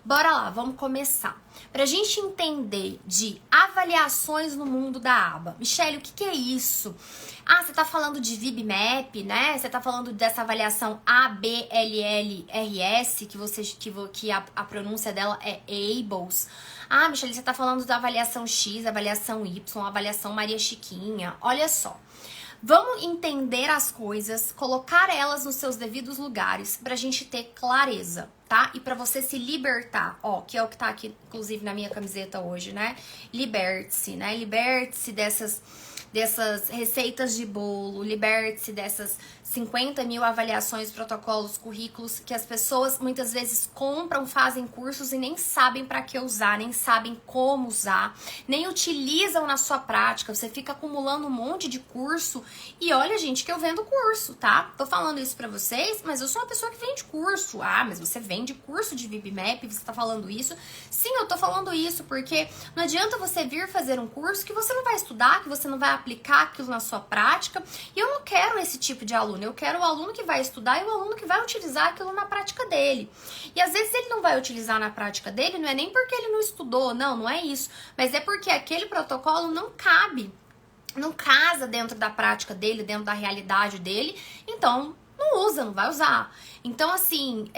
Bora lá, vamos começar. Pra gente entender de avaliações no mundo da aba. Michele, o que é isso? Ah, você tá falando de VibMap, né? Você tá falando dessa avaliação ABLLRS, que a pronúncia dela é ABLES. Ah, Michele, você tá falando da avaliação X, avaliação Y, avaliação Maria Chiquinha. Olha só. Vamos entender as coisas, colocar elas nos seus devidos lugares pra gente ter clareza, tá? E pra você se libertar, ó, que é o que tá aqui, inclusive, na minha camiseta hoje, né? Liberte-se, né? Liberte-se dessas receitas de bolo, liberte-se dessas 50 mil avaliações, protocolos, currículos que as pessoas muitas vezes compram, fazem cursos e nem sabem para que usar, nem sabem como usar, nem utilizam na sua prática. Você fica acumulando um monte de curso e olha, gente, que eu vendo curso, tá? Tô falando isso pra vocês, mas eu sou uma pessoa que vende curso. Ah, mas você vende curso de VibMap, você tá falando isso? Sim, eu tô falando isso porque não adianta você vir fazer um curso que você não vai estudar, que você não vai aplicar aquilo na sua prática. E eu não quero esse tipo de aluno. Eu quero o aluno que vai estudar e o aluno que vai utilizar aquilo na prática dele. E às vezes ele não vai utilizar na prática dele, não é nem porque ele não estudou, não é isso. Mas é porque aquele protocolo não cabe, não casa dentro da prática dele, dentro da realidade dele. Então, não usa, não vai usar. Então, assim,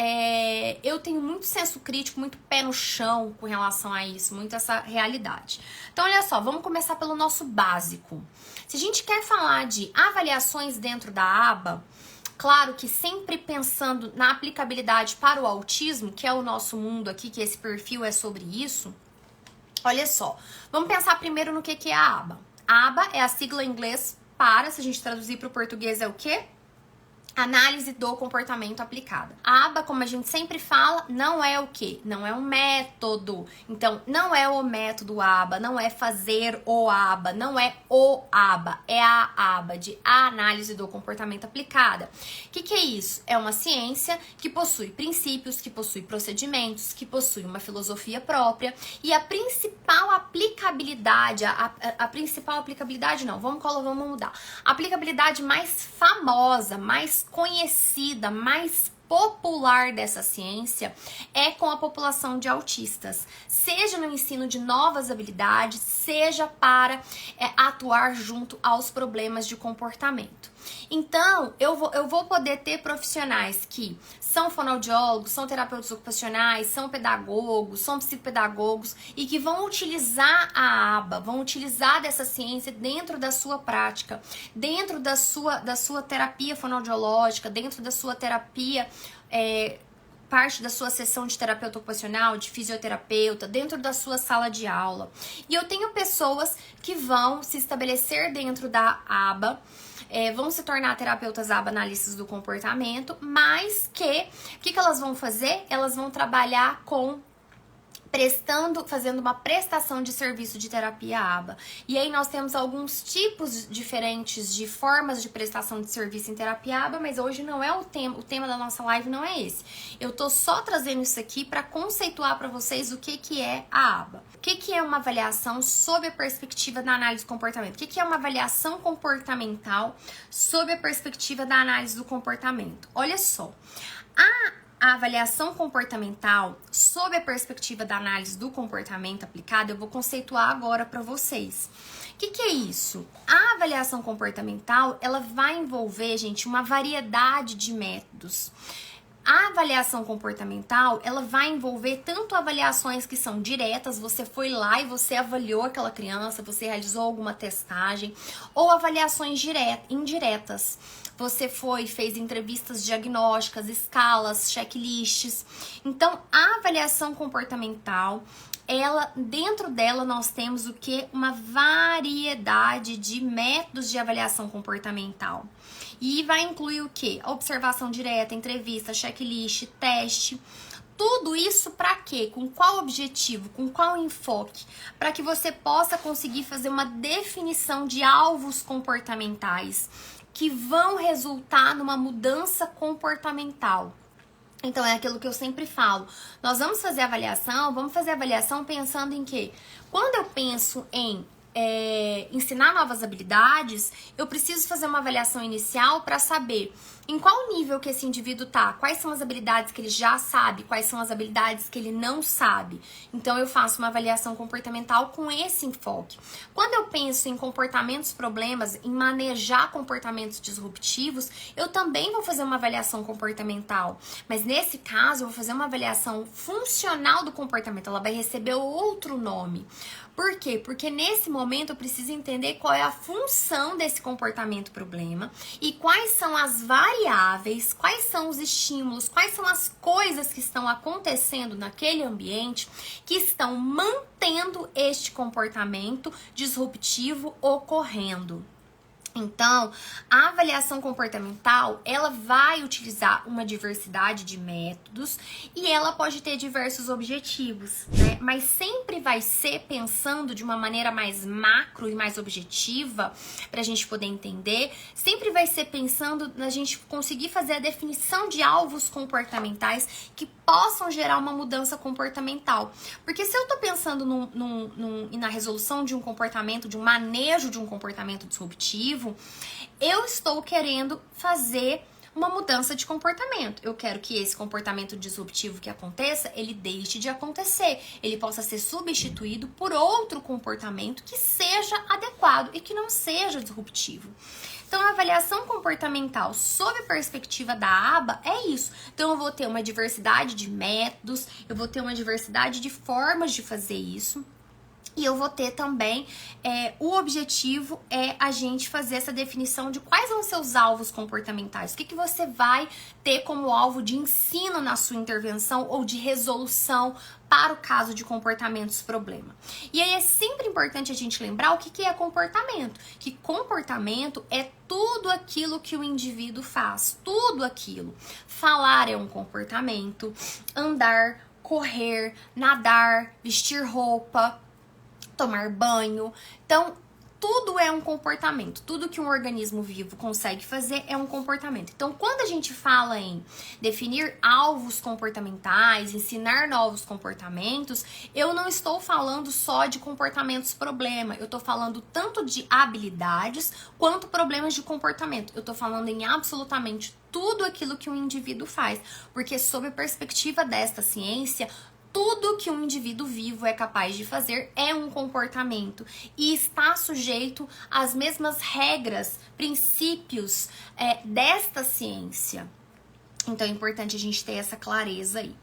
eu tenho muito senso crítico, muito pé no chão com relação a isso, muito essa realidade. Então, olha só, vamos começar pelo nosso básico. Se a gente quer falar de avaliações dentro da aba, claro que sempre pensando na aplicabilidade para o autismo, que é o nosso mundo aqui, que esse perfil é sobre isso, olha só, vamos pensar primeiro no que é a aba. A aba é a sigla em inglês para, se a gente traduzir para o português, é o quê? Análise do comportamento aplicada. A aba, como a gente sempre fala, não é o quê? Não é um método. Então, não é o método aba, não é fazer o aba, não é o aba, é a aba de análise do comportamento aplicada. O que é isso? É uma ciência que possui princípios, que possui procedimentos, que possui uma filosofia própria e a principal aplicabilidade, a principal aplicabilidade não, vamos mudar. A aplicabilidade mais famosa, mais conhecida, mais popular dessa ciência é com a população de autistas, seja no ensino de novas habilidades, seja para atuar junto aos problemas de comportamento. Então, eu vou poder ter profissionais que são fonoaudiólogos, são terapeutas ocupacionais, são pedagogos, são psicopedagogos e que vão utilizar a aba, vão utilizar dessa ciência dentro da sua prática, dentro da sua terapia fonoaudiológica, dentro da sua terapia, parte da sua sessão de terapeuta ocupacional, de fisioterapeuta, dentro da sua sala de aula. E eu tenho pessoas que vão se estabelecer dentro da aba, vão se tornar terapeutas aba analistas do comportamento, mas o que elas vão fazer? Elas vão trabalhar com fazendo uma prestação de serviço de terapia aba. E aí nós temos alguns tipos diferentes de formas de prestação de serviço em terapia aba, mas hoje não é o tema da nossa live não é esse. Eu tô só trazendo isso aqui para conceituar para vocês o que é a aba. O que é uma avaliação sob a perspectiva da análise do comportamento? O que é uma avaliação comportamental sob a perspectiva da análise do comportamento? Olha só, a avaliação comportamental, sob a perspectiva da análise do comportamento aplicado, eu vou conceituar agora para vocês. O que é isso? A avaliação comportamental, ela vai envolver, gente, uma variedade de métodos. A avaliação comportamental, ela vai envolver tanto avaliações que são diretas, você foi lá e você avaliou aquela criança, você realizou alguma testagem, ou avaliações indiretas. Você fez entrevistas diagnósticas, escalas, checklists. Então, a avaliação comportamental, dentro dela nós temos o que? Uma variedade de métodos de avaliação comportamental. E vai incluir o quê? A observação direta, entrevista, checklist, teste. Tudo isso para quê? Com qual objetivo? Com qual enfoque? Para que você possa conseguir fazer uma definição de alvos comportamentais que vão resultar numa mudança comportamental. Então, é aquilo que eu sempre falo. Nós vamos fazer avaliação pensando em quê? Quando eu penso em ensinar novas habilidades, eu preciso fazer uma avaliação inicial para saber Em qual nível que esse indivíduo tá? Quais são as habilidades que ele já sabe? Quais são as habilidades que ele não sabe? Então eu faço uma avaliação comportamental com esse enfoque. Quando eu penso em comportamentos problemas, em manejar comportamentos disruptivos, eu também vou fazer uma avaliação comportamental. Mas nesse caso, eu vou fazer uma avaliação funcional do comportamento. Ela vai receber outro nome. Por quê? Porque nesse momento eu preciso entender qual é a função desse comportamento problema e quais são as variáveis, quais são os estímulos, quais são as coisas que estão acontecendo naquele ambiente que estão mantendo este comportamento disruptivo ocorrendo. Então, a avaliação comportamental, ela vai utilizar uma diversidade de métodos e ela pode ter diversos objetivos, né? Mas sempre vai ser pensando de uma maneira mais macro e mais objetiva, pra gente poder entender, sempre vai ser pensando na gente conseguir fazer a definição de alvos comportamentais que possam gerar uma mudança comportamental. Porque se eu tô pensando na resolução de um comportamento, de um manejo de um comportamento disruptivo, eu estou querendo fazer uma mudança de comportamento. Eu quero que esse comportamento disruptivo que aconteça, ele deixe de acontecer. Ele possa ser substituído por outro comportamento que seja adequado e que não seja disruptivo. Então, a avaliação comportamental sob a perspectiva da aba é isso. Então, eu vou ter uma diversidade de métodos, eu vou ter uma diversidade de formas de fazer isso. E eu vou ter também, o objetivo é a gente fazer essa definição de quais vão ser os alvos comportamentais. O que você vai ter como alvo de ensino na sua intervenção ou de resolução para o caso de comportamentos problema. E aí é sempre importante a gente lembrar o que é comportamento. Que comportamento é tudo aquilo que o indivíduo faz, tudo aquilo. Falar é um comportamento, andar, correr, nadar, vestir roupa, tomar banho. Então, tudo é um comportamento. Tudo que um organismo vivo consegue fazer é um comportamento. Então, quando a gente fala em definir alvos comportamentais, ensinar novos comportamentos, eu não estou falando só de comportamentos problema. Eu estou falando tanto de habilidades quanto problemas de comportamento. Eu estou falando em absolutamente tudo aquilo que um indivíduo faz. Porque, sob a perspectiva desta ciência, tudo que um indivíduo vivo é capaz de fazer é um comportamento e está sujeito às mesmas regras, princípios desta ciência. Então é importante a gente ter essa clareza aí.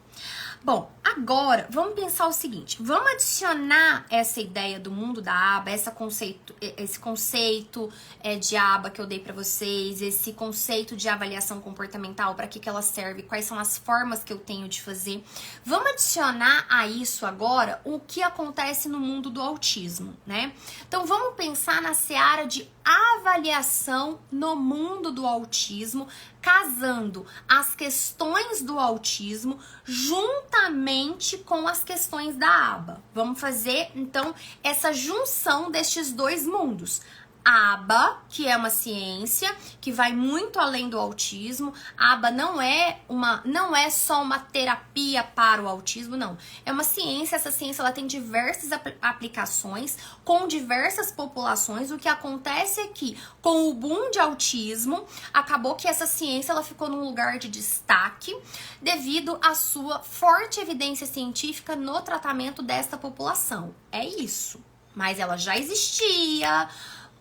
Bom, agora vamos pensar o seguinte, vamos adicionar essa ideia do mundo da aba, esse conceito de aba que eu dei pra vocês, esse conceito de avaliação comportamental, para que ela serve, quais são as formas que eu tenho de fazer. Vamos adicionar a isso agora o que acontece no mundo do autismo, né? Então vamos pensar na seara de avaliação no mundo do autismo, casando as questões do autismo juntamente com as questões da aba. Vamos fazer, então, essa junção destes dois mundos. A aba, que é uma ciência que vai muito além do autismo. A aba não é só uma terapia para o autismo, não. É uma ciência, essa ciência ela tem diversas aplicações com diversas populações. O que acontece é que, com o boom de autismo, acabou que essa ciência ela ficou num lugar de destaque devido à sua forte evidência científica no tratamento desta população. É isso. Mas ela já existia.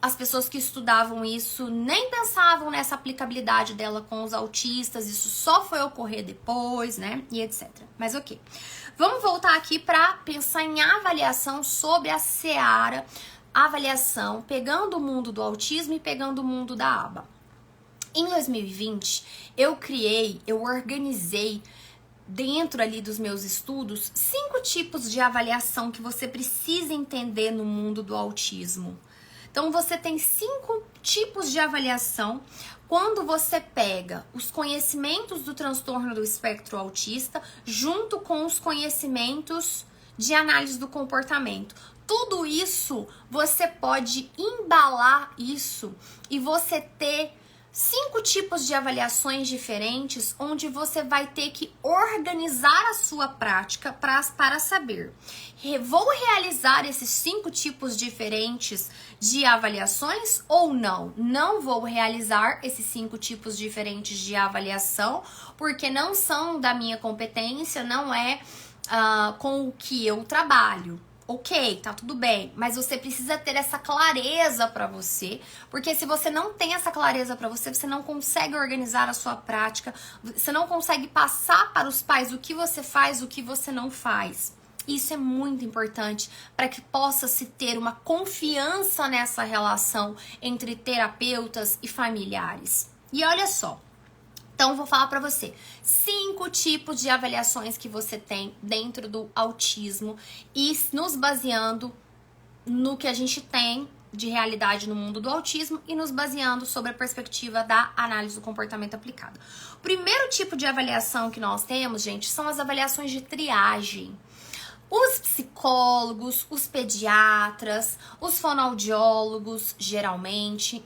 As pessoas que estudavam isso nem pensavam nessa aplicabilidade dela com os autistas, isso só foi ocorrer depois, né? E etc. Mas ok. Vamos voltar aqui para pensar em avaliação sobre a seara, avaliação, pegando o mundo do autismo e pegando o mundo da aba. Em 2020, eu organizei dentro ali dos meus estudos 5 tipos de avaliação que você precisa entender no mundo do autismo. Então, você tem 5 tipos de avaliação quando você pega os conhecimentos do transtorno do espectro autista junto com os conhecimentos de análise do comportamento. Tudo isso, você pode embalar isso e você ter 5 tipos de avaliações diferentes onde você vai ter que organizar a sua prática para saber. Vou realizar esses 5 tipos diferentes de avaliações ou não? Não vou realizar esses 5 tipos diferentes de avaliação porque não são da minha competência, não é com o que eu trabalho. Ok, tá tudo bem, mas você precisa ter essa clareza pra você, porque se você não tem essa clareza pra você, você não consegue organizar a sua prática, você não consegue passar para os pais o que você faz, o que você não faz. Isso é muito importante para que possa se ter uma confiança nessa relação entre terapeutas e familiares. E olha só, então, eu vou falar pra você 5 tipos de avaliações que você tem dentro do autismo e nos baseando no que a gente tem de realidade no mundo do autismo e nos baseando sobre a perspectiva da análise do comportamento aplicado. O primeiro tipo de avaliação que nós temos, gente, são as avaliações de triagem. Os psicólogos, os pediatras, os fonoaudiólogos, geralmente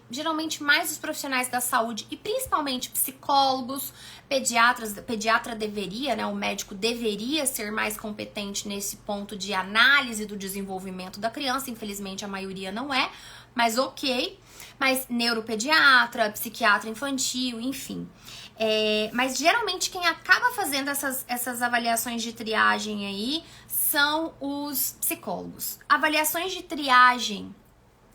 mais os profissionais da saúde e principalmente psicólogos, pediatras, pediatra deveria, né, o médico deveria ser mais competente nesse ponto de análise do desenvolvimento da criança, infelizmente a maioria não é, mas ok, mas neuropediatra, psiquiatra infantil, enfim. Mas geralmente quem acaba fazendo essas avaliações de triagem aí são os psicólogos. Avaliações de triagem,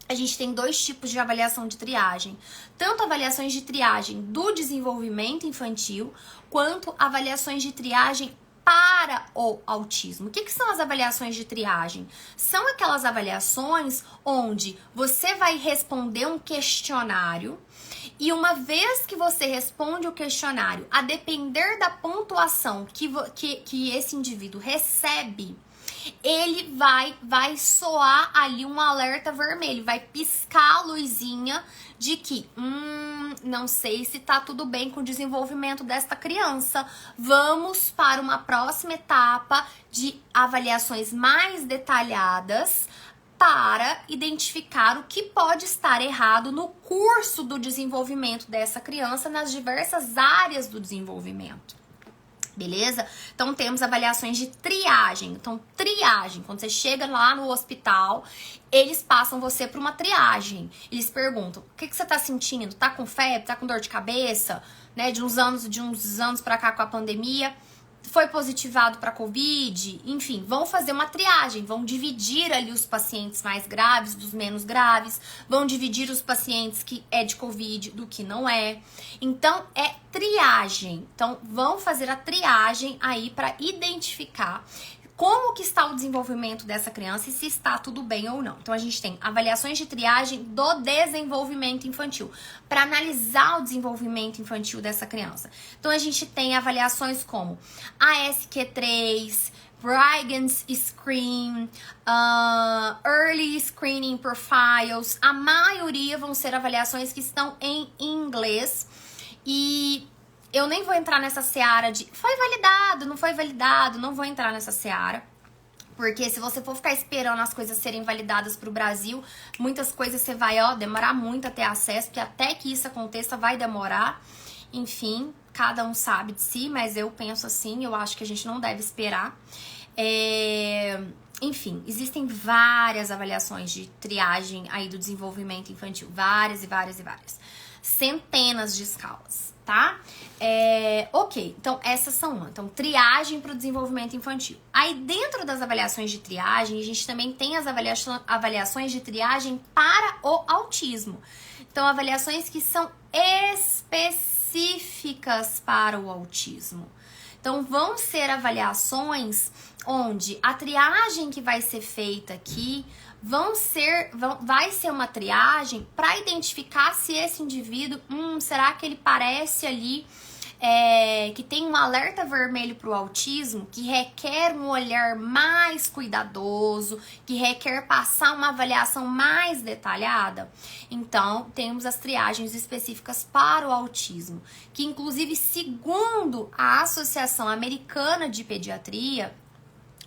a gente tem 2 tipos de avaliação de triagem. Tanto avaliações de triagem do desenvolvimento infantil, quanto avaliações de triagem para o autismo. O que são as avaliações de triagem? São aquelas avaliações onde você vai responder um questionário e uma vez que você responde o questionário, a depender da pontuação que esse indivíduo recebe, ele vai soar ali um alerta vermelho, vai piscar a luzinha de que, não sei se tá tudo bem com o desenvolvimento desta criança. Vamos para uma próxima etapa de avaliações mais detalhadas para identificar o que pode estar errado no curso do desenvolvimento dessa criança nas diversas áreas do desenvolvimento. Beleza? Então, temos avaliações de triagem. Então, triagem, quando você chega lá no hospital, eles passam você para uma triagem. Eles perguntam, o que você tá sentindo? Tá com febre? Tá com dor de cabeça? Né? De uns anos para cá com a pandemia, foi positivado para Covid? Enfim, vão fazer uma triagem, vão dividir ali os pacientes mais graves dos menos graves, vão dividir os pacientes que é de Covid do que não é. Então, é triagem. Então, vão fazer a triagem aí para identificar como que está o desenvolvimento dessa criança e se está tudo bem ou não. Então, a gente tem avaliações de triagem do desenvolvimento infantil, para analisar o desenvolvimento infantil dessa criança. Então, a gente tem avaliações como ASQ3, Brigance Screen, Early Screening Profiles. A maioria vão ser avaliações que estão em inglês e eu nem vou entrar nessa seara de foi validado, não foi validado, não vou entrar nessa seara. Porque se você for ficar esperando as coisas serem validadas pro Brasil, muitas coisas você vai, demorar muito a ter acesso, porque até que isso aconteça vai demorar. Enfim, cada um sabe de si, mas eu penso assim, eu acho que a gente não deve esperar. Enfim, existem várias avaliações de triagem aí do desenvolvimento infantil, várias e várias e várias. Centenas de escalas, tá? Ok, então essas são uma. Então, triagem para o desenvolvimento infantil. Aí, dentro das avaliações de triagem, a gente também tem as avaliações de triagem para o autismo. Então, avaliações que são específicas para o autismo. Então, vão ser avaliações onde a triagem que vai ser feita aqui vai ser uma triagem para identificar se esse indivíduo, será que ele parece ali que tem um alerta vermelho para o autismo, que requer um olhar mais cuidadoso, que requer passar uma avaliação mais detalhada. Então, temos as triagens específicas para o autismo, que inclusive, segundo a Associação Americana de Pediatria,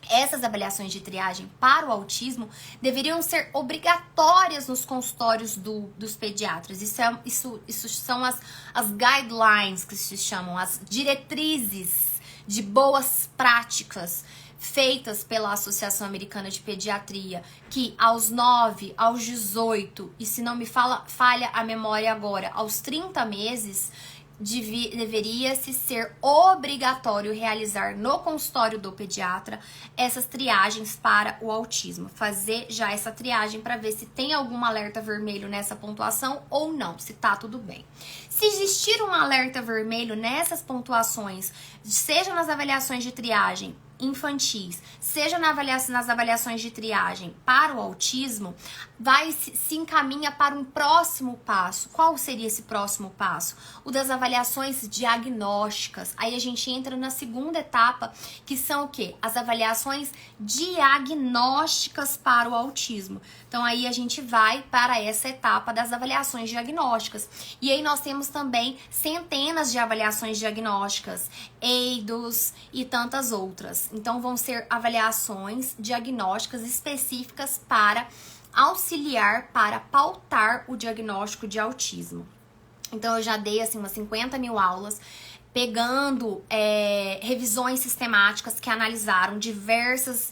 Essas avaliações de triagem para o autismo deveriam ser obrigatórias nos consultórios dos pediatras. Isso são as guidelines que se chamam, as diretrizes de boas práticas feitas pela Associação Americana de Pediatria, que aos 9, aos 18, e se não me falha a memória agora, aos 30 meses, deveria-se ser obrigatório realizar no consultório do pediatra essas triagens para o autismo. Fazer já essa triagem para ver se tem algum alerta vermelho nessa pontuação ou não, se tá tudo bem. Se existir um alerta vermelho nessas pontuações, seja nas avaliações de triagem infantis, seja nas avaliações de triagem para o autismo, se encaminha para um próximo passo. Qual seria esse próximo passo? O das avaliações diagnósticas. Aí a gente entra na segunda etapa, que são o quê? As avaliações diagnósticas para o autismo. Então aí a gente vai para essa etapa das avaliações diagnósticas. E aí nós temos também centenas de avaliações diagnósticas, EIDOS e tantas outras. Então vão ser avaliações diagnósticas específicas para auxiliar, para pautar o diagnóstico de autismo. Então eu já dei assim umas 50 mil aulas pegando revisões sistemáticas que analisaram diversas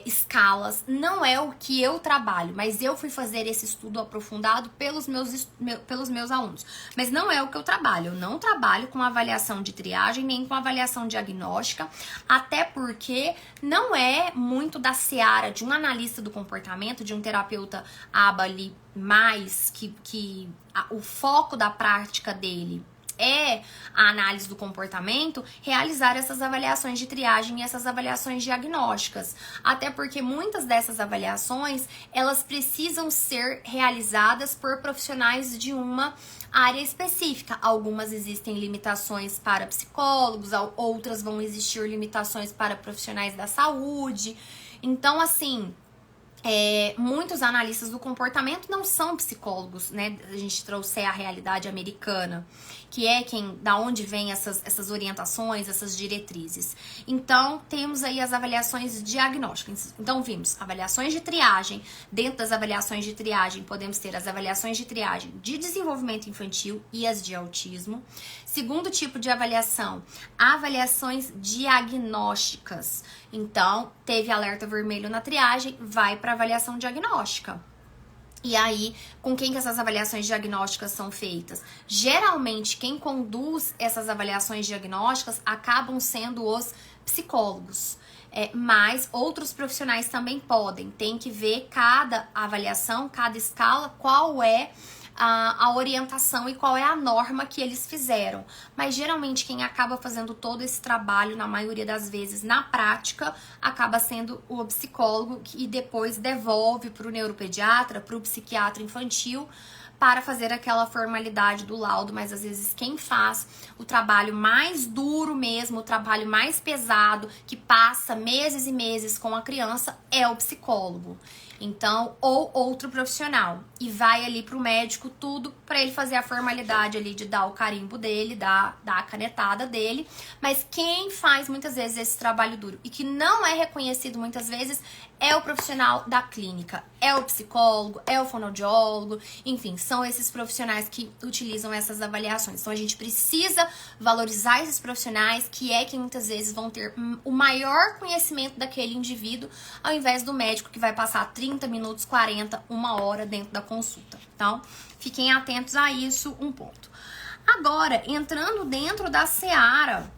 escalas. Não é o que eu trabalho, mas eu fui fazer esse estudo aprofundado pelos meus alunos. Mas não é o que eu trabalho. Eu não trabalho com avaliação de triagem, nem com avaliação diagnóstica, até porque não é muito da seara de um analista do comportamento, de um terapeuta ABA ali, mais que o foco da prática dele é a análise do comportamento, realizar essas avaliações de triagem e essas avaliações diagnósticas. Até porque muitas dessas avaliações, elas precisam ser realizadas por profissionais de uma área específica. Algumas existem limitações para psicólogos, outras vão existir limitações para profissionais da saúde. Então, assim, muitos analistas do comportamento não são psicólogos, né? A gente trouxer a realidade americana, que é da onde vem essas orientações, essas diretrizes. Então, temos aí as avaliações diagnósticas. Então, vimos avaliações de triagem. Dentro das avaliações de triagem, podemos ter as avaliações de triagem de desenvolvimento infantil e as de autismo. Segundo tipo de avaliação, avaliações diagnósticas. Então, teve alerta vermelho na triagem, vai para avaliação diagnóstica. E aí, com quem que essas avaliações diagnósticas são feitas? Geralmente, quem conduz essas avaliações diagnósticas acabam sendo os psicólogos. Mas outros profissionais também podem. Tem que ver cada avaliação, cada escala, qual é a orientação e qual é a norma que eles fizeram. Mas geralmente quem acaba fazendo todo esse trabalho, na maioria das vezes, na prática, acaba sendo o psicólogo e depois devolve para o neuropediatra, para o psiquiatra infantil, para fazer aquela formalidade do laudo, mas às vezes quem faz o trabalho mais duro mesmo, o trabalho mais pesado, que passa meses e meses com a criança, é o psicólogo. Então, ou outro profissional. E vai ali pro médico tudo para ele fazer a formalidade ali de dar o carimbo dele, dar a canetada dele. Mas quem faz muitas vezes esse trabalho duro e que não é reconhecido muitas vezes é o profissional da clínica, é o psicólogo, é o fonoaudiólogo, enfim, são esses profissionais que utilizam essas avaliações. Então a gente precisa valorizar esses profissionais, que muitas vezes vão ter o maior conhecimento daquele indivíduo, ao invés do médico que vai passar 30 minutos, 40, 1 hora dentro da consulta. Então, fiquem atentos a isso, um ponto. Agora, entrando dentro da seara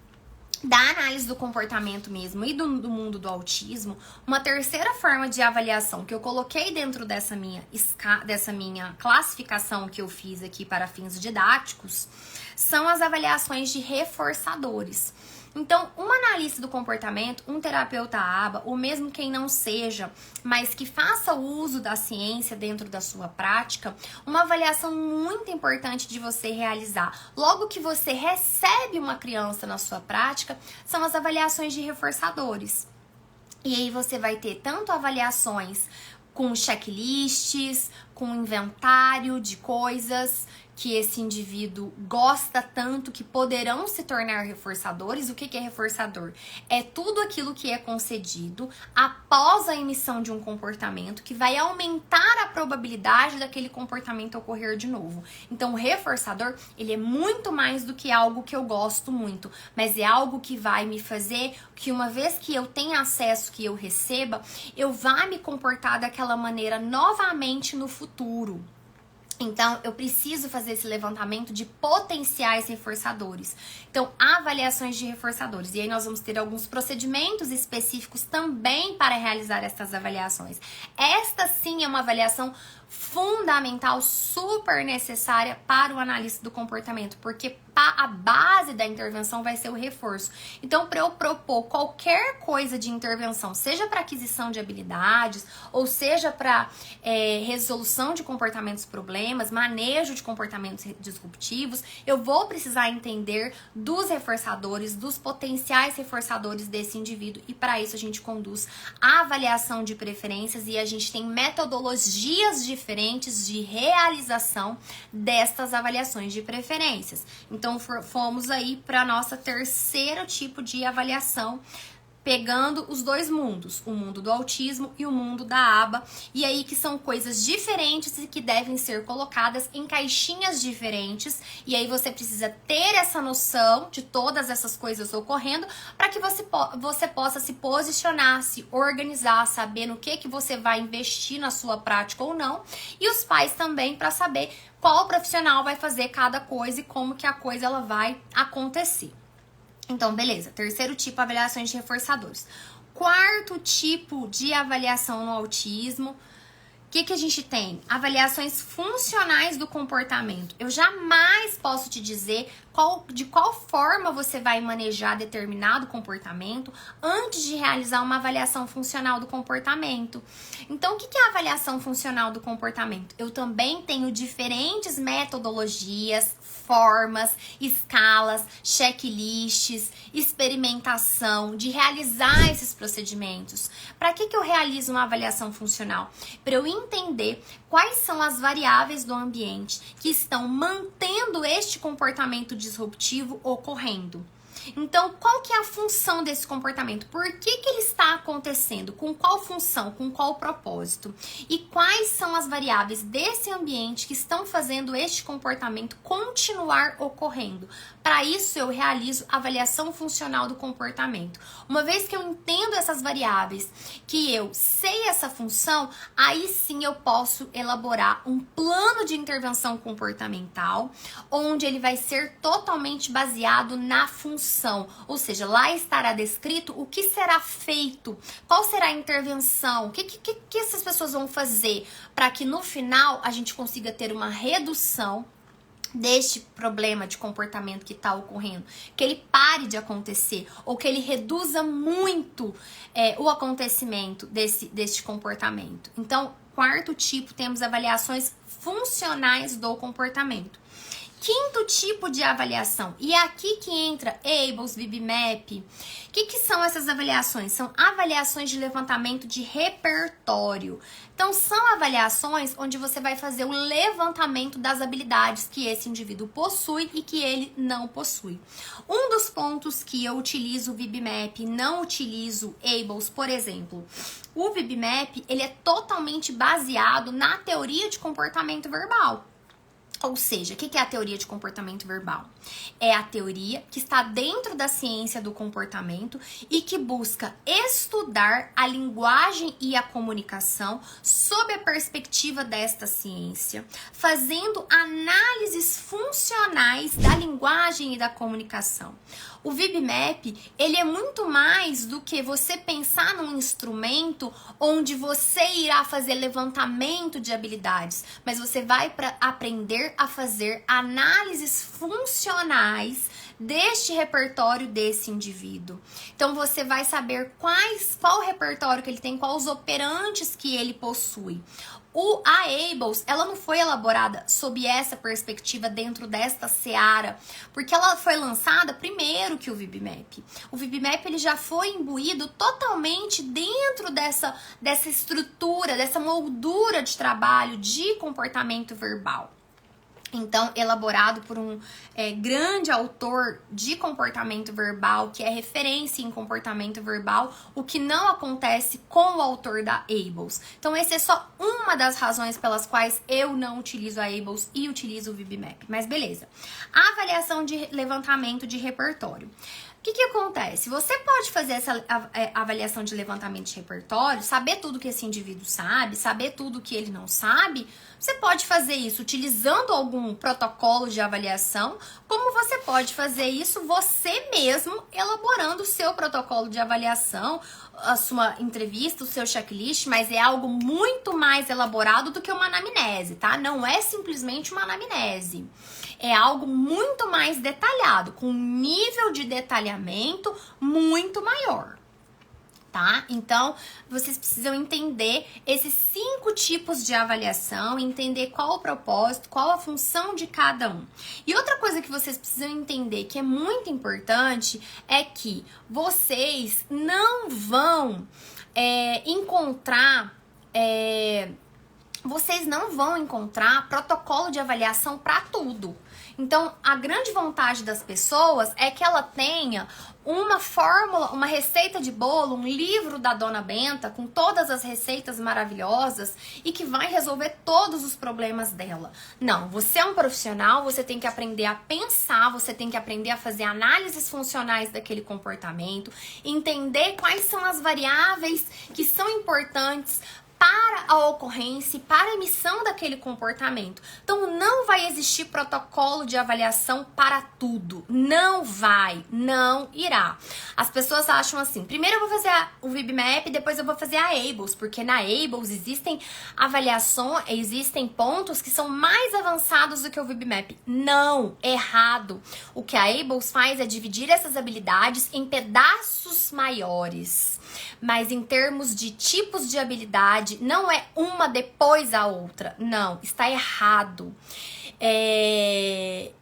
da análise do comportamento mesmo e do mundo do autismo, uma terceira forma de avaliação que eu coloquei dentro dessa minha classificação que eu fiz aqui para fins didáticos são as avaliações de reforçadores. Então, um analista do comportamento, um terapeuta ABA, ou mesmo quem não seja, mas que faça uso da ciência dentro da sua prática, uma avaliação muito importante de você realizar logo que você recebe uma criança na sua prática, são as avaliações de reforçadores. E aí você vai ter tanto avaliações com checklists, com inventário de coisas que esse indivíduo gosta tanto que poderão se tornar reforçadores. O que é reforçador? É tudo aquilo que é concedido após a emissão de um comportamento que vai aumentar a probabilidade daquele comportamento ocorrer de novo. Então, o reforçador, ele é muito mais do que algo que eu gosto muito, mas é algo que vai me fazer que uma vez que eu tenha acesso, que eu receba, eu vá me comportar daquela maneira novamente no futuro. Então, eu preciso fazer esse levantamento de potenciais reforçadores. Então, avaliações de reforçadores. E aí nós vamos ter alguns procedimentos específicos também para realizar essas avaliações. Esta sim é uma avaliação fundamental, super necessária para o analista do comportamento, porque a base da intervenção vai ser o reforço. Então, para eu propor qualquer coisa de intervenção, seja para aquisição de habilidades, ou seja para resolução de comportamentos problemas, manejo de comportamentos disruptivos, eu vou precisar entender dos reforçadores, dos potenciais reforçadores desse indivíduo, e para isso a gente conduz a avaliação de preferências e a gente tem metodologias diferentes de realização destas avaliações de preferências. Então, fomos aí para nossa terceiro tipo de avaliação, pegando os dois mundos, o mundo do autismo e o mundo da aba, e aí que são coisas diferentes e que devem ser colocadas em caixinhas diferentes, e aí você precisa ter essa noção de todas essas coisas ocorrendo para que você possa se posicionar, se organizar, saber no que você vai investir na sua prática ou não, e os pais também para saber qual profissional vai fazer cada coisa e como que a coisa ela vai acontecer. Então, beleza. Terceiro tipo, avaliações de reforçadores. Quarto tipo de avaliação no autismo. O que a gente tem? Avaliações funcionais do comportamento. Eu jamais posso te dizer de qual forma você vai manejar determinado comportamento antes de realizar uma avaliação funcional do comportamento. Então, o que é a avaliação funcional do comportamento? Eu também tenho diferentes metodologias, formas, escalas, checklists, experimentação, de realizar esses procedimentos. Para que eu realizo uma avaliação funcional? Para eu entender quais são as variáveis do ambiente que estão mantendo este comportamento disruptivo ocorrendo. Então, qual que é a função desse comportamento? Por que ele está acontecendo? Com qual função? Com qual propósito? E quais são as variáveis desse ambiente que estão fazendo este comportamento continuar ocorrendo? Para isso, eu realizo avaliação funcional do comportamento. Uma vez que eu entendo essas variáveis, que eu sei essa função, aí sim eu posso elaborar um plano de intervenção comportamental, onde ele vai ser totalmente baseado na função. Ou seja, lá estará descrito o que será feito, qual será a intervenção, o que essas pessoas vão fazer para que no final a gente consiga ter uma redução deste problema de comportamento que está ocorrendo, que ele pare de acontecer ou que ele reduza muito o acontecimento deste comportamento. Então, quarto tipo, temos avaliações funcionais do comportamento. Quinto tipo de avaliação, e é aqui que entra ABLS, VB-MAP. O que são essas avaliações? São avaliações de levantamento de repertório. Então, são avaliações onde você vai fazer o levantamento das habilidades que esse indivíduo possui e que ele não possui. Um dos pontos que eu utilizo o VB-MAP e não utilizo ABLS, por exemplo, o VB-MAP, ele é totalmente baseado na teoria de comportamento verbal. Ou seja, o que é a teoria de comportamento verbal? É a teoria que está dentro da ciência do comportamento e que busca estudar a linguagem e a comunicação sob a perspectiva desta ciência, fazendo análises funcionais da linguagem e da comunicação. O VB-MAP, ele é muito mais do que você pensar num instrumento onde você irá fazer levantamento de habilidades, mas você vai aprender a fazer análises funcionais deste repertório desse indivíduo. Então você vai saber qual repertório que ele tem, quais os operantes que ele possui. A ABLS, ela não foi elaborada sob essa perspectiva dentro desta seara, porque ela foi lançada primeiro que o VB-MAP. O VB-MAP ele já foi imbuído totalmente dentro dessa estrutura, dessa moldura de trabalho de comportamento verbal. Então, elaborado por um grande autor de comportamento verbal, que é referência em comportamento verbal, o que não acontece com o autor da ABLES. Então, essa é só uma das razões pelas quais eu não utilizo a ABLES e utilizo o VibMap. Mas beleza. A avaliação de levantamento de repertório. O que acontece? Você pode fazer essa avaliação de levantamento de repertório, saber tudo que esse indivíduo sabe, saber tudo que ele não sabe. Você pode fazer isso utilizando algum protocolo de avaliação, como você pode fazer isso você mesmo elaborando o seu protocolo de avaliação, a sua entrevista, o seu checklist, mas é algo muito mais elaborado do que uma anamnese, tá? Não é simplesmente uma anamnese. É algo muito mais detalhado, com um nível de detalhamento muito maior, tá? Então, vocês precisam entender esses 5 tipos de avaliação, entender qual o propósito, qual a função de cada um. E outra coisa que vocês precisam entender, que é muito importante, é que vocês não vão encontrar protocolo de avaliação para tudo. Então, a grande vontade das pessoas é que ela tenha uma fórmula, uma receita de bolo, um livro da Dona Benta com todas as receitas maravilhosas e que vai resolver todos os problemas dela. Não, você é um profissional, você tem que aprender a pensar, você tem que aprender a fazer análises funcionais daquele comportamento, entender quais são as variáveis que são importantes para a ocorrência e para a emissão daquele comportamento. Então, não vai existir protocolo de avaliação para tudo. Não vai, não irá. As pessoas acham assim, primeiro eu vou fazer o VibMap, depois eu vou fazer a ABLES, porque na ABLES existem avaliações, existem pontos que são mais avançados do que o VibMap. Não, errado. O que a ABLES faz é dividir essas habilidades em pedaços maiores. Mas em termos de tipos de habilidade, não é uma depois a outra. Não, está errado.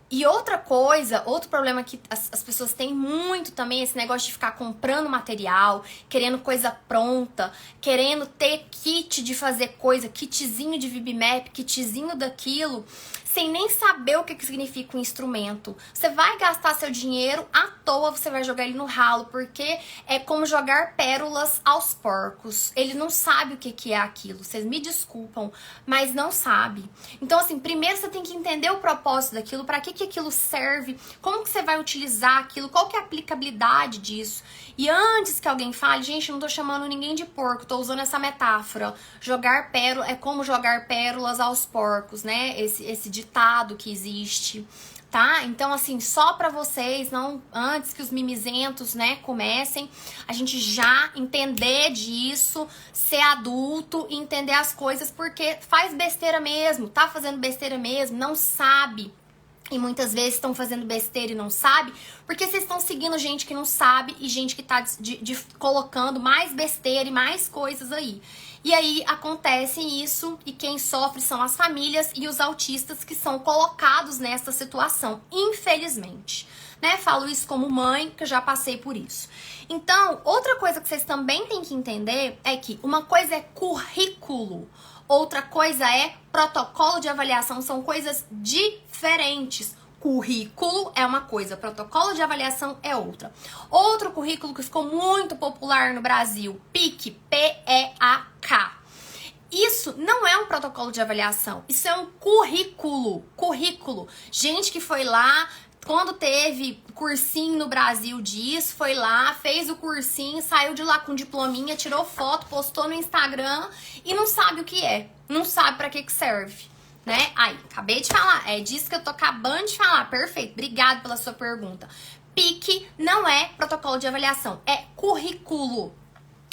E outra coisa, outro problema que as pessoas têm muito também, esse negócio de ficar comprando material, querendo coisa pronta, querendo ter kit de fazer coisa, kitzinho de VibMap, kitzinho daquilo, sem nem saber o que significa um instrumento. Você vai gastar seu dinheiro à toa, você vai jogar ele no ralo, porque é como jogar pérolas aos porcos. Ele não sabe o que é aquilo. Vocês me desculpam, mas não sabe. Então, assim, primeiro você tem que entender o propósito daquilo, para que aquilo serve, como que você vai utilizar aquilo, qual que é a aplicabilidade disso. E antes que alguém fale, gente, eu não tô chamando ninguém de porco, tô usando essa metáfora. Jogar pérola é como jogar pérolas aos porcos, né? Esse ditado que existe, tá? Então, assim, só pra vocês, não antes que os mimizentos, né, comecem, a gente já entender disso, ser adulto e entender as coisas, porque faz besteira mesmo, tá fazendo besteira mesmo, não sabe. E muitas vezes estão fazendo besteira e não sabe, porque vocês estão seguindo gente que não sabe e gente que tá colocando mais besteira e mais coisas aí. E aí acontece isso e quem sofre são as famílias e os autistas que são colocados nessa situação, infelizmente. Né? Falo isso como mãe, que eu já passei por isso. Então, outra coisa que vocês também têm que entender é que uma coisa é currículo, outra coisa é protocolo de avaliação, são coisas diferentes. Currículo é uma coisa, protocolo de avaliação é outra. Outro currículo que ficou muito popular no Brasil, PEAK, P-E-A-K. Isso não é um protocolo de avaliação, isso é um currículo. Currículo. Gente que foi lá, quando teve cursinho no Brasil disso, foi lá, fez o cursinho, saiu de lá com diplominha, tirou foto, postou no Instagram e não sabe o que é. Não sabe pra que serve, né? Aí, acabei de falar, é disso que eu tô acabando de falar. Perfeito, obrigado pela sua pergunta. PEAK não é protocolo de avaliação, é currículo.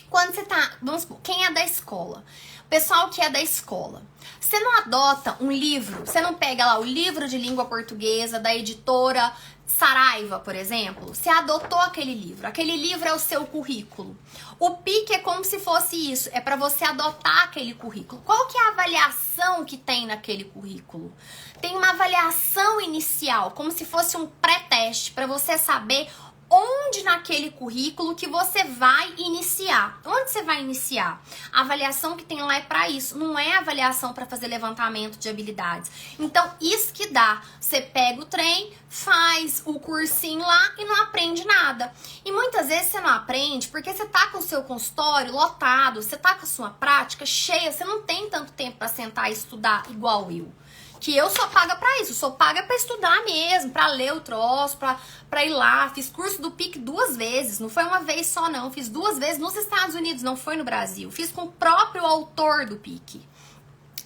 Quando você tá, vamos supor, quem é da escola? Pessoal que é da escola, você não adota um livro, você não pega lá o livro de língua portuguesa da editora Saraiva, por exemplo, você adotou aquele livro é o seu currículo. O PEAK é como se fosse isso, é para você adotar aquele currículo. Qual que é a avaliação que tem naquele currículo? Tem uma avaliação inicial, como se fosse um pré-teste, para você saber onde naquele currículo que você vai iniciar. Onde você vai iniciar? A avaliação que tem lá é para isso, não é avaliação para fazer levantamento de habilidades. Então, isso que dá. Você pega o trem, faz o cursinho lá e não aprende nada. E muitas vezes você não aprende porque você tá com o seu consultório lotado, você tá com a sua prática cheia, você não tem tanto tempo para sentar e estudar igual eu. Que eu sou paga pra isso, sou paga pra estudar mesmo, pra ler o troço, pra ir lá. Fiz curso do PIC 2 vezes, não foi uma vez só não, fiz 2 vezes nos Estados Unidos, não foi no Brasil. Fiz com o próprio autor do PIC.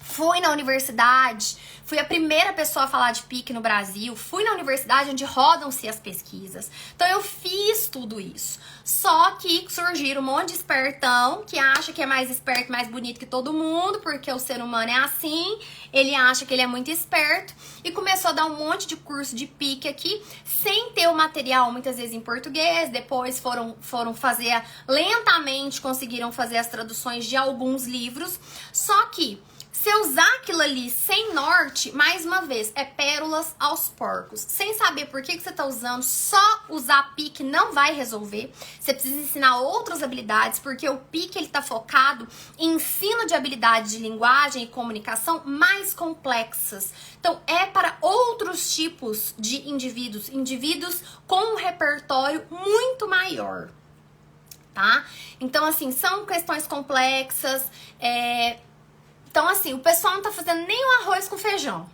Fui na universidade, fui a primeira pessoa a falar de PIC no Brasil, fui na universidade onde rodam-se as pesquisas. Então eu fiz tudo isso. Só que surgiram um monte de espertão que acha que é mais esperto, mais bonito que todo mundo, porque o ser humano é assim, ele acha que ele é muito esperto e começou a dar um monte de curso de PIC aqui, sem ter o material muitas vezes em português, depois foram fazer lentamente, conseguiram fazer as traduções de alguns livros, só que se eu usar aquilo ali sem norte, mais uma vez, é pérolas aos porcos. Sem saber por que você está usando, só usar PIC não vai resolver. Você precisa ensinar outras habilidades, porque o PIC ele está focado em ensino de habilidades de linguagem e comunicação mais complexas. Então, é para outros tipos de indivíduos com um repertório muito maior, tá? Então, assim, são questões complexas, Então, assim, o pessoal não tá fazendo nem o arroz com feijão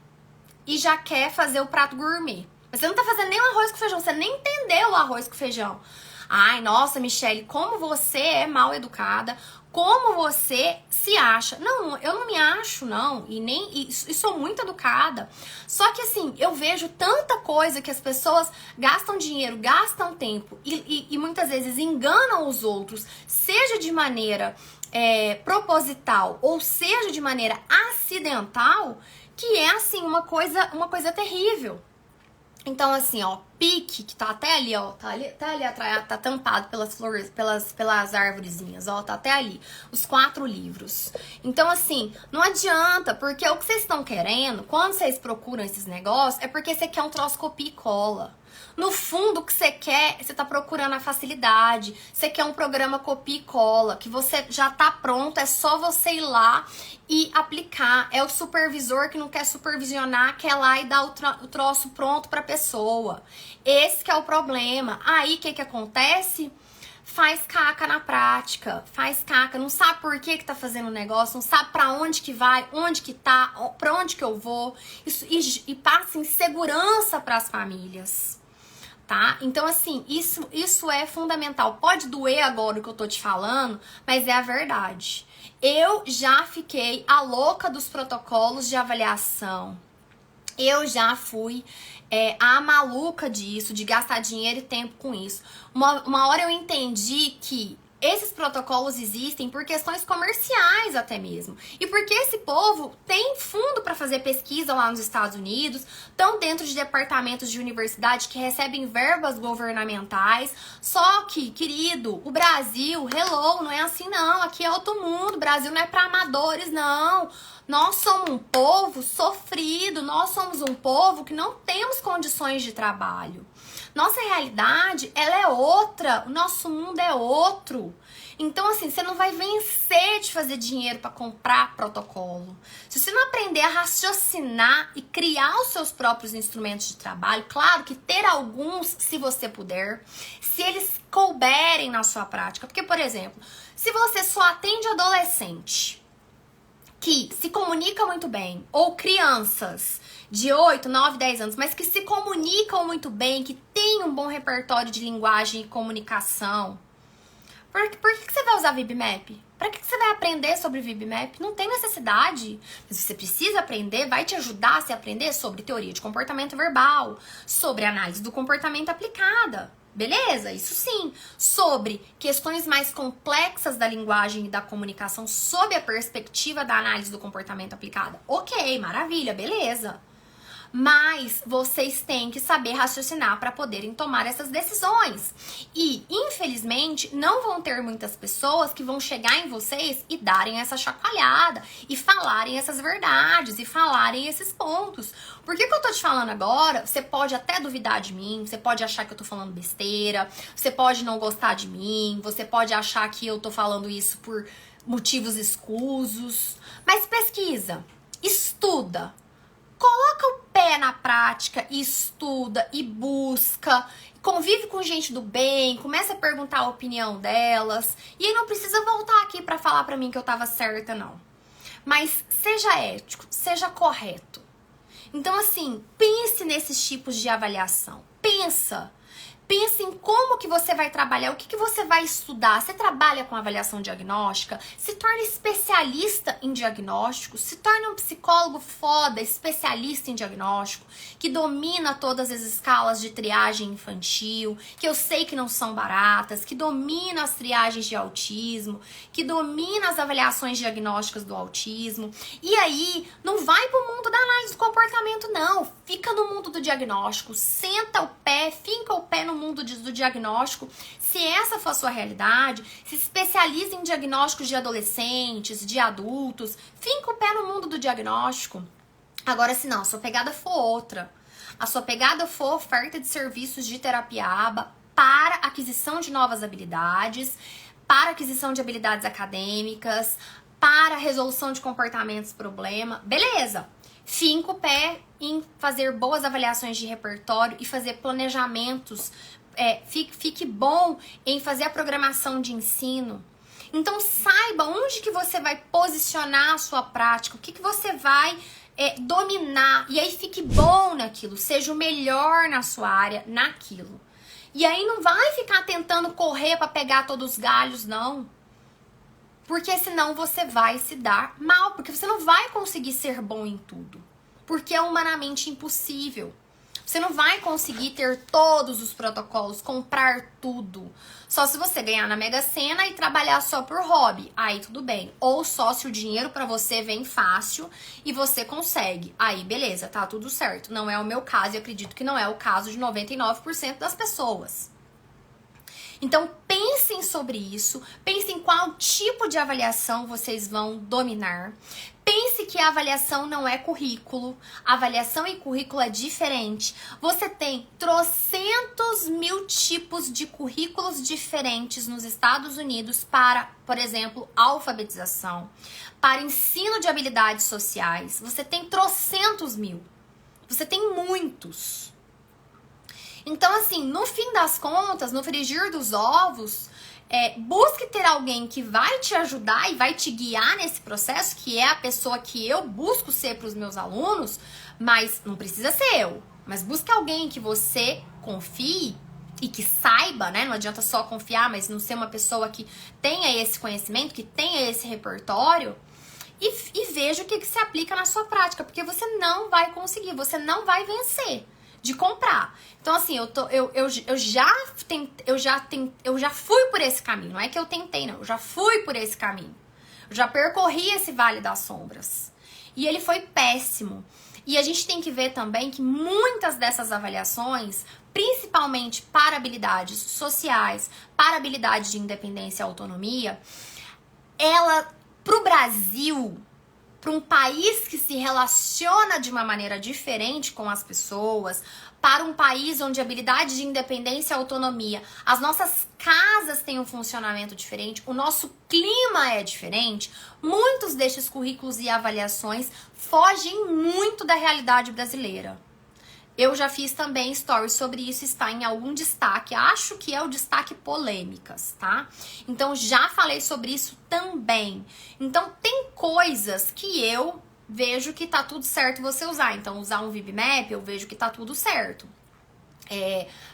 e já quer fazer o prato gourmet. Mas você não tá fazendo nem o arroz com feijão, você nem entendeu o arroz com feijão. Ai, nossa, Michele, como você é mal educada, como você se acha. Não, eu não me acho, não, e sou muito educada. Só que, assim, eu vejo tanta coisa que as pessoas gastam dinheiro, gastam tempo e muitas vezes enganam os outros, seja de maneira proposital ou seja de maneira acidental, que é assim uma coisa terrível. Então, assim, ó, PIC, que tá até ali, ó, tá ali atrás, tá tampado pelas flores, pelas árvorezinhas, ó, tá até ali, os 4 livros. Então, assim, não adianta, porque o que vocês estão querendo, quando vocês procuram esses negócios, é porque você quer um troço copia e cola. No fundo, o que você quer, você tá procurando a facilidade. Você quer um programa copia e cola, que você já tá pronto, é só você ir lá e aplicar. É o supervisor que não quer supervisionar, quer lá e dar o troço pronto pra pessoa. Esse que é o problema. Aí, o que acontece? Faz caca na prática, faz caca, não sabe por que tá fazendo o negócio, não sabe pra onde que vai, onde que tá, pra onde que eu vou. Isso, e passa insegurança pras famílias. Tá? Então, assim, isso é fundamental. Pode doer agora o que eu tô te falando, mas é a verdade. Eu já fiquei a louca dos protocolos de avaliação. Eu já fui a maluca disso, de gastar dinheiro e tempo com isso. Uma hora eu entendi que esses protocolos existem por questões comerciais até mesmo. E porque esse povo tem fundo para fazer pesquisa lá nos Estados Unidos, estão dentro de departamentos de universidade que recebem verbas governamentais. Só que, querido, o Brasil, hello, não é assim não. Aqui é outro mundo. O Brasil não é para amadores, não. Nós somos um povo sofrido, nós somos um povo que não temos condições de trabalho. Nossa realidade, ela é outra, o nosso mundo é outro. Então, assim, você não vai vencer de fazer dinheiro para comprar protocolo. Se você não aprender a raciocinar e criar os seus próprios instrumentos de trabalho, claro que ter alguns, se você puder, se eles couberem na sua prática. Porque, por exemplo, se você só atende adolescente que se comunica muito bem, ou crianças de 8, 9, 10 anos, mas que se comunicam muito bem, que têm um bom repertório de linguagem e comunicação, por que você vai usar VibMap? Para que você vai aprender sobre VibMap? Não tem necessidade. Mas você precisa aprender, vai te ajudar a se aprender sobre teoria de comportamento verbal, sobre análise do comportamento aplicada. Beleza? Isso sim. Sobre questões mais complexas da linguagem e da comunicação sob a perspectiva da análise do comportamento aplicada. Ok, maravilha, beleza. Mas vocês têm que saber raciocinar para poderem tomar essas decisões. E, infelizmente, não vão ter muitas pessoas que vão chegar em vocês e darem essa chacoalhada, e falarem essas verdades, e falarem esses pontos. Por que eu tô te falando agora? Você pode até duvidar de mim, você pode achar que eu tô falando besteira, você pode não gostar de mim, você pode achar que eu tô falando isso por motivos escusos. Mas pesquisa, estuda. Coloca o pé na prática e estuda e busca, convive com gente do bem, começa a perguntar a opinião delas. E aí não precisa voltar aqui pra falar pra mim que eu tava certa, não. Mas seja ético, seja correto. Então, assim, pense nesses tipos de avaliação. Pense em como que você vai trabalhar, o que você vai estudar. Você trabalha com avaliação diagnóstica? Se torne especialista em diagnóstico, se torne um psicólogo foda, especialista em diagnóstico, que domina todas as escalas de triagem infantil, que eu sei que não são baratas, que domina as triagens de autismo, que domina as avaliações diagnósticas do autismo. E aí, não vai pro mundo da análise do comportamento, não. Fica no mundo do diagnóstico, senta o pé, finca o pé no mundo do diagnóstico. Se essa for a sua realidade, se especialize em diagnósticos de adolescentes, de adultos, finca o pé no mundo do diagnóstico. Agora, se não, a sua pegada for outra, a sua pegada for oferta de serviços de terapia ABA para aquisição de novas habilidades, para aquisição de habilidades acadêmicas, para resolução de comportamentos problema, beleza. Finca o pé em fazer boas avaliações de repertório e fazer planejamentos. Fique bom em fazer a programação de ensino. Então saiba onde que você vai posicionar a sua prática, o que você vai dominar. E aí fique bom naquilo, seja o melhor na sua área, naquilo. E aí não vai ficar tentando correr para pegar todos os galhos, não. Porque senão você vai se dar mal, porque você não vai conseguir ser bom em tudo. Porque é humanamente impossível. Você não vai conseguir ter todos os protocolos, comprar tudo. Só se você ganhar na Mega Sena e trabalhar só por hobby. Aí tudo bem. Ou só se o dinheiro pra você vem fácil e você consegue. Aí beleza, tá tudo certo. Não é o meu caso e acredito que não é o caso de 99% das pessoas. Então, pensem sobre isso, pensem qual tipo de avaliação vocês vão dominar. Pense que a avaliação não é currículo, avaliação e currículo é diferente. Você tem trocentos mil tipos de currículos diferentes nos Estados Unidos para, por exemplo, alfabetização, para ensino de habilidades sociais. Você tem trocentos mil, você tem muitos. Então, assim, no fim das contas, no frigir dos ovos, busque ter alguém que vai te ajudar e vai te guiar nesse processo, que é a pessoa que eu busco ser para os meus alunos, mas não precisa ser eu. Mas busque alguém que você confie e que saiba, né? Não adianta só confiar, mas não ser uma pessoa que tenha esse conhecimento, que tenha esse repertório. E veja o que se aplica na sua prática, porque você não vai conseguir, você não vai vencer de comprar. Então, assim, eu já fui por esse caminho. Não é que eu tentei, não. Eu já fui por esse caminho. Eu já percorri esse vale das sombras. E ele foi péssimo. E a gente tem que ver também que muitas dessas avaliações, principalmente para habilidades sociais, para habilidades de independência e autonomia, ela, pro Brasil, para um país que se relaciona de uma maneira diferente com as pessoas, para um país onde habilidade de independência e autonomia, as nossas casas têm um funcionamento diferente, o nosso clima é diferente, muitos destes currículos e avaliações fogem muito da realidade brasileira. Eu já fiz também stories sobre isso, está em algum destaque, acho que é o destaque polêmicas, tá? Então já falei sobre isso também. Então tem coisas que eu vejo que tá tudo certo você usar. Então usar um VibMap eu vejo que tá tudo certo.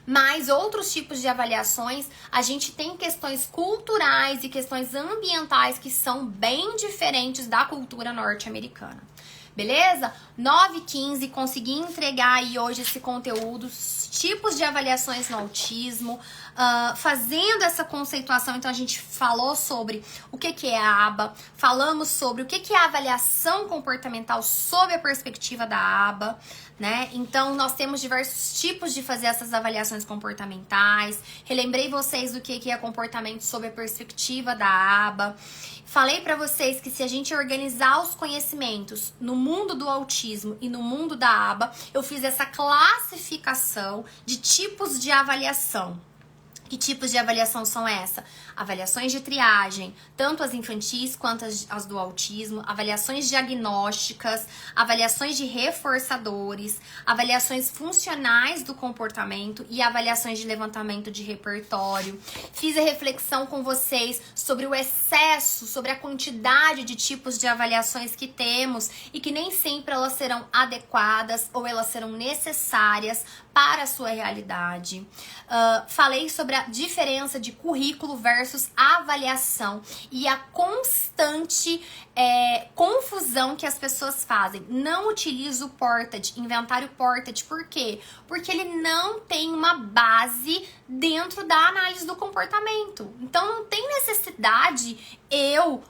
Mas outros tipos de avaliações, a gente tem questões culturais e questões ambientais que são bem diferentes da cultura norte-americana. beleza? 9h15, consegui entregar aí hoje esse conteúdo, tipos de avaliações no autismo, fazendo essa conceituação. Então a gente falou sobre o que é a aba, falamos sobre o que é a avaliação comportamental sob a perspectiva da aba, né? Então nós temos diversos tipos de fazer essas avaliações comportamentais. Relembrei vocês do que é comportamento sob a perspectiva da aba. Falei pra vocês que se a gente organizar os conhecimentos no mundo do autismo e no mundo da aba, eu fiz essa classificação de tipos de avaliação. Que tipos de avaliação são essa? Avaliações de triagem, tanto as infantis quanto as do autismo, avaliações diagnósticas, avaliações de reforçadores, avaliações funcionais do comportamento e avaliações de levantamento de repertório. Fiz a reflexão com vocês sobre o excesso, sobre a quantidade de tipos de avaliações que temos e que nem sempre elas serão adequadas ou elas serão necessárias para a sua realidade. Falei sobre a diferença de currículo versus avaliação e a constante confusão que as pessoas fazem. Não utilizo o Portage, inventário Portage, por quê? Porque ele não tem uma base dentro da análise do comportamento. Então não tem necessidade eu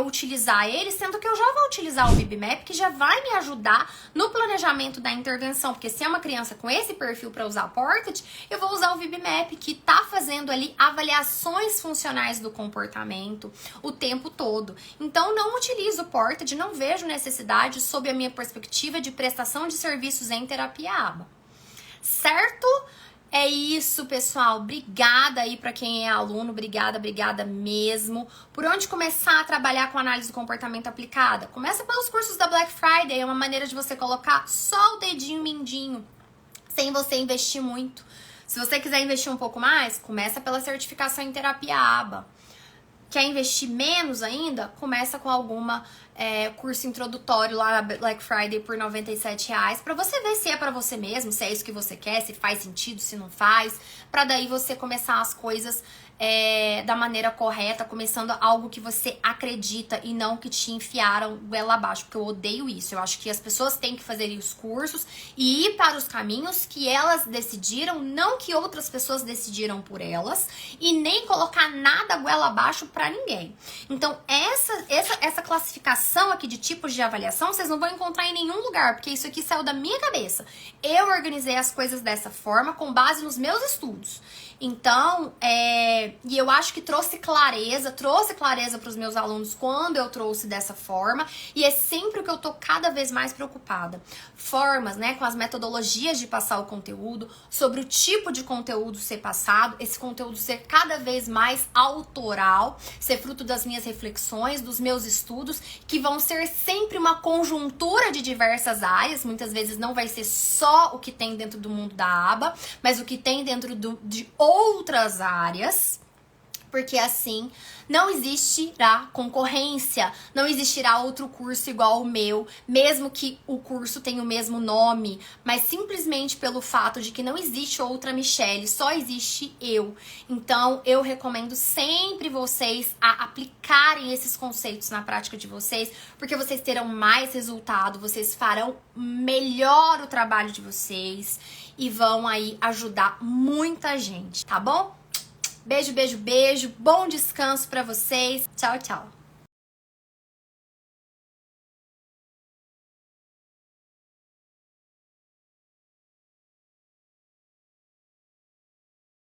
utilizar ele, sendo que eu já vou utilizar o VibMap, que já vai me ajudar no planejamento da intervenção, porque se é uma criança com esse perfil para usar Portage, eu vou usar o VibMap, que tá fazendo ali avaliações funcionais do comportamento o tempo todo. Então não utilizo o Portage, não vejo necessidade sob a minha perspectiva de prestação de serviços em terapia aba. Certo? É isso, pessoal. Obrigada aí pra quem é aluno. Obrigada mesmo. Por onde começar a trabalhar com análise do comportamento aplicada? Começa pelos cursos da Black Friday. É uma maneira de você colocar só o dedinho mindinho, sem você investir muito. Se você quiser investir um pouco mais, começa pela certificação em terapia aba. Quer investir menos ainda? Começa com alguma curso introdutório lá na Black Friday por R$97, pra você ver se é pra você mesmo, se é isso que você quer, se faz sentido, se não faz, pra daí você começar as coisas da maneira correta, começando algo que você acredita e não que te enfiaram goela abaixo, porque eu odeio isso. Eu acho que as pessoas têm que fazer os cursos e ir para os caminhos que elas decidiram, não que outras pessoas decidiram por elas, e nem colocar nada goela abaixo pra ninguém. Então, essa classificação aqui de tipos de avaliação, vocês não vão encontrar em nenhum lugar, porque isso aqui saiu da minha cabeça. Eu organizei as coisas dessa forma, com base nos meus estudos. Então, e eu acho que trouxe clareza para os meus alunos quando eu trouxe dessa forma, e é sempre o que eu tô cada vez mais preocupada. Formas, né, com as metodologias de passar o conteúdo, sobre o tipo de conteúdo ser passado, esse conteúdo ser cada vez mais autoral, ser fruto das minhas reflexões, dos meus estudos, que vão ser sempre uma conjuntura de diversas áreas. Muitas vezes não vai ser só o que tem dentro do mundo da aba, mas o que tem dentro de outras áreas, porque assim não existirá concorrência, não existirá outro curso igual ao meu, mesmo que o curso tenha o mesmo nome, mas simplesmente pelo fato de que não existe outra Michelle, só existe eu. Então eu recomendo sempre vocês a aplicarem esses conceitos na prática de vocês, porque vocês terão mais resultado, vocês farão melhor o trabalho de vocês e vão aí ajudar muita gente, tá bom? Beijo. Bom descanso pra vocês. Tchau.